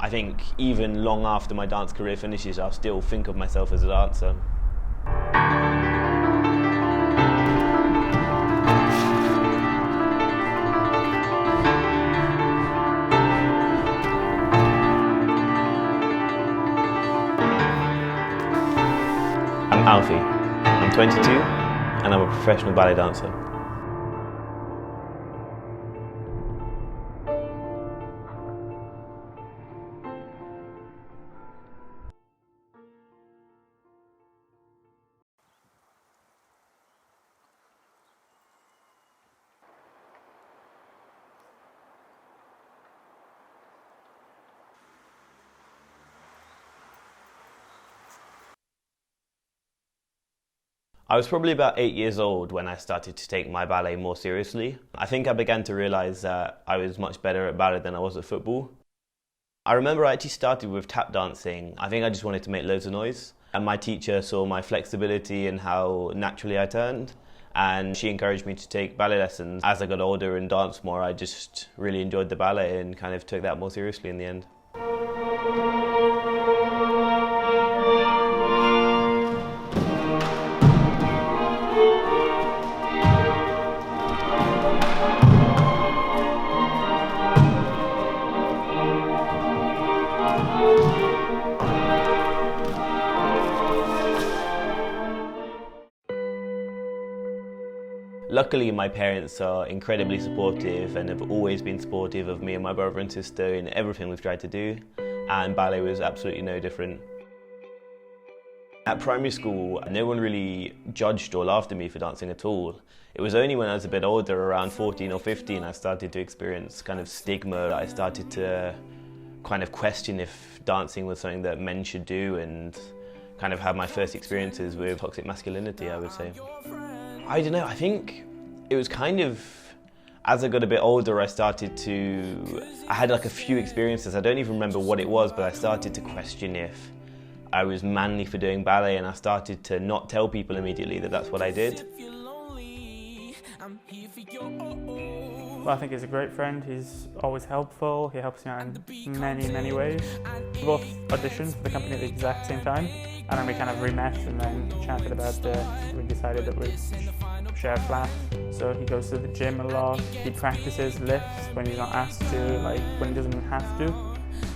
I think even long after my dance career finishes, I'll still think of myself as a dancer. I'm Alfie. I'm 22 and I'm a professional ballet dancer. I was probably about 8 years old when I started to take my ballet more seriously. I think I began to realise that I was much better at ballet than I was at football. I remember I actually started with tap dancing. I think I just wanted to make loads of noise. And my teacher saw my flexibility and how naturally I turned. And she encouraged me to take ballet lessons. As I got older and danced more, I just really enjoyed the ballet and kind of took that more seriously in the end. Luckily, my parents are incredibly supportive and have always been supportive of me and my brother and sister in everything we've tried to do, and ballet was absolutely no different. At primary school, no one really judged or laughed at me for dancing at all. It was only when I was a bit older, around 14 or 15, I started to experience kind of stigma. I started to kind of question if dancing was something that men should do and kind of have my first experiences with toxic masculinity, I would say. I don't know, I think it was kind of, as I got a bit older, I had like a few experiences, I don't even remember what it was, but I started to question if I was manly for doing ballet, and I started to not tell people immediately that that's what I did. Well, I think he's a great friend, he's always helpful, he helps me out in many ways. We both auditioned for the company at the exact same time, and then we kind of re-met and then chatted about we decided that we'd share a flat. So he goes to the gym a lot, he practices lifts when he's not asked to, like when he doesn't have to.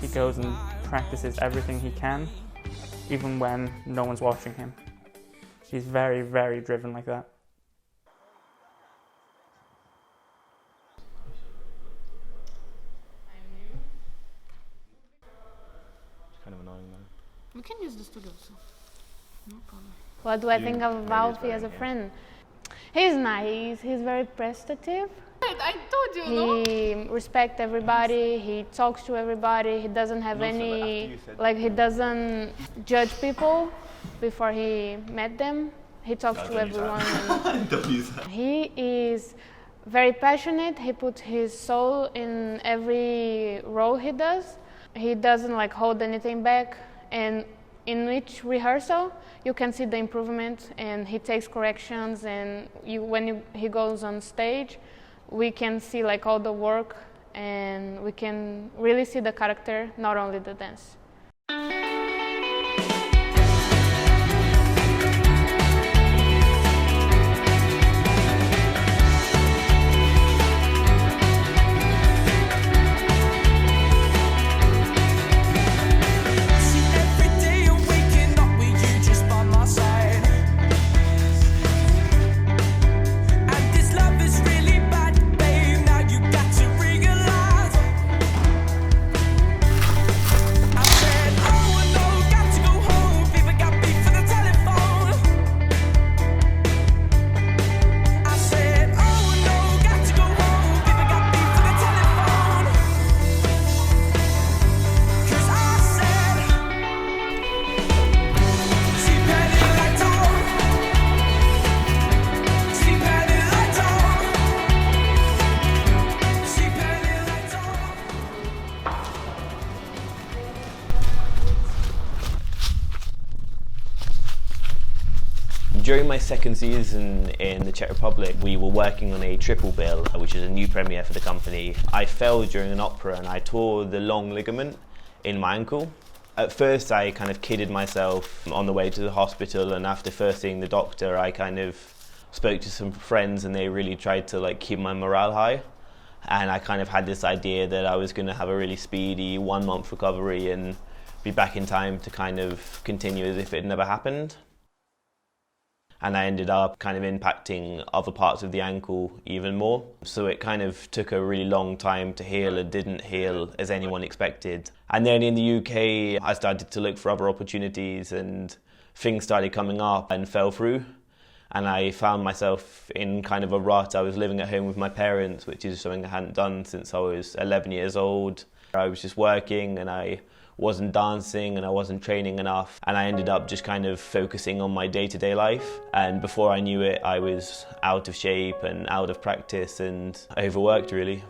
He goes and practices everything he can, even when no one's watching him. He's very driven like that. Kind of annoying though. We can use the studio, so no problem. What do I think of Alfie as a friend? He's nice, he's very prestative. I told you, no? He respects everybody, he talks to everybody, he doesn't have he doesn't judge people before he met them. He talks to everyone. Don't use that. He is very passionate, he puts his soul in every role he does. He doesn't hold anything back, and in each rehearsal you can see the improvement, and he takes corrections, and he goes on stage we can see all the work, and we can really see the character, not only the dance. During my second season in the Czech Republic, we were working on a triple bill, which is a new premiere for the company. I fell during an opera and I tore the long ligament in my ankle. At first I kind of kidded myself on the way to the hospital, and after first seeing the doctor I kind of spoke to some friends and they really tried to like keep my morale high. And I kind of had this idea that I was going to have a really speedy 1 month recovery and be back in time to kind of continue as if it never happened. And I ended up kind of impacting other parts of the ankle even more. So it kind of took a really long time to heal and didn't heal as anyone expected. And then in the UK, I started to look for other opportunities and things started coming up and fell through. And I found myself in kind of a rut. I was living at home with my parents, which is something I hadn't done since I was 11 years old. I was just working and I wasn't dancing and I wasn't training enough, and I ended up just kind of focusing on my day-to-day life, and before I knew it I was out of shape and out of practice and overworked really.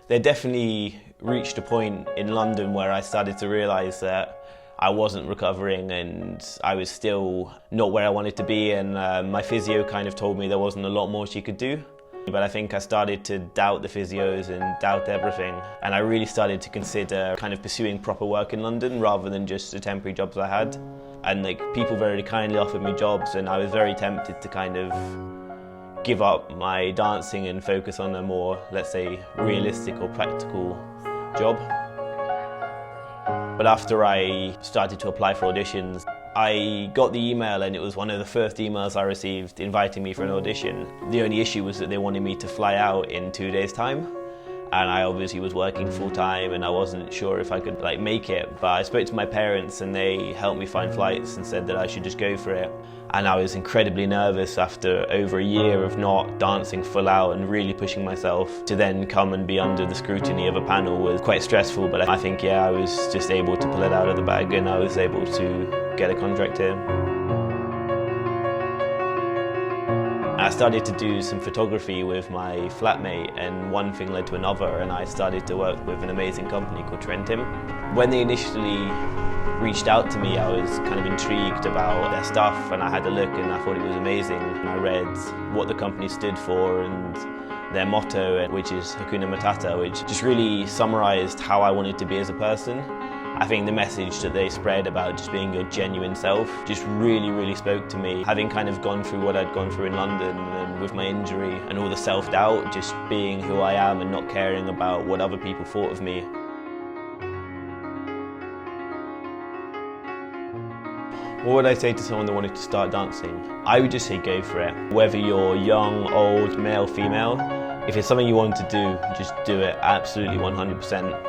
There definitely reached a point in London where I started to realise that I wasn't recovering and I was still not where I wanted to be, and my physio kind of told me there wasn't a lot more she could do. But I think I started to doubt the physios and doubt everything, and I really started to consider kind of pursuing proper work in London rather than just the temporary jobs I had. And like people very kindly offered me jobs, and I was very tempted to kind of give up my dancing and focus on a more, let's say, realistic or practical job. But after I started to apply for auditions, I got the email and it was one of the first emails I received inviting me for an audition. The only issue was that they wanted me to fly out in 2 days' time, and I obviously was working full time and I wasn't sure if I could like make it, but I spoke to my parents and they helped me find flights and said that I should just go for it. And I was incredibly nervous after over a year of not dancing full out and really pushing myself. To then come and be under the scrutiny of a panel was quite stressful, but I think I was just able to pull it out of the bag and I was able to get a contract here. I started to do some photography with my flatmate, and one thing led to another, and I started to work with an amazing company called Trentim. When they initially reached out to me, I was kind of intrigued about their stuff, and I had a look and I thought it was amazing. And I read what the company stood for and their motto, which is Hakuna Matata, which just really summarised how I wanted to be as a person. I think the message that they spread about just being your genuine self just really spoke to me. Having kind of gone through what I'd gone through in London and with my injury and all the self-doubt, just being who I am and not caring about what other people thought of me. What would I say to someone that wanted to start dancing? I would just say go for it. Whether you're young, old, male, female, if it's something you want to do, just do it absolutely 100%.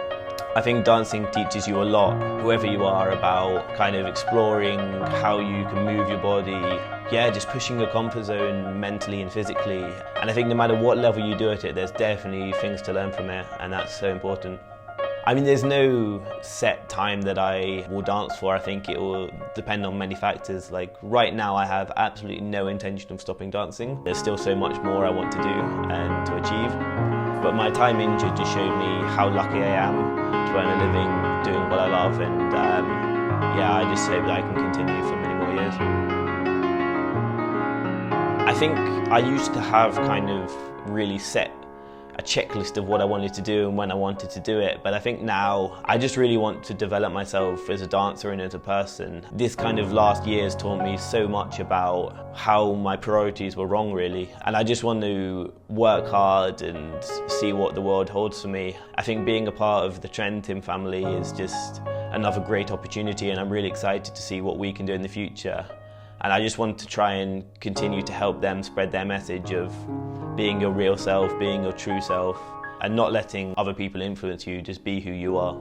I think dancing teaches you a lot, whoever you are, about kind of exploring how you can move your body. Just pushing your comfort zone mentally and physically. And I think no matter what level you do at it, there's definitely things to learn from it, and that's so important. I mean, there's no set time that I will dance for. I think it will depend on many factors. Like right now I have absolutely no intention of stopping dancing. There's still so much more I want to do and to achieve. But my time injured just showed me how lucky I am to earn a living doing what I love, and I just hope that I can continue for many more years. I think I used to have kind of really set a checklist of what I wanted to do and when I wanted to do it, but I think now I just really want to develop myself as a dancer and as a person. This kind of last year has taught me so much about how my priorities were wrong really, and I just want to work hard and see what the world holds for me. I think being a part of the Trentim family is just another great opportunity, and I'm really excited to see what we can do in the future. And I just want to try and continue to help them spread their message of being your real self, being your true self, and not letting other people influence you, just be who you are.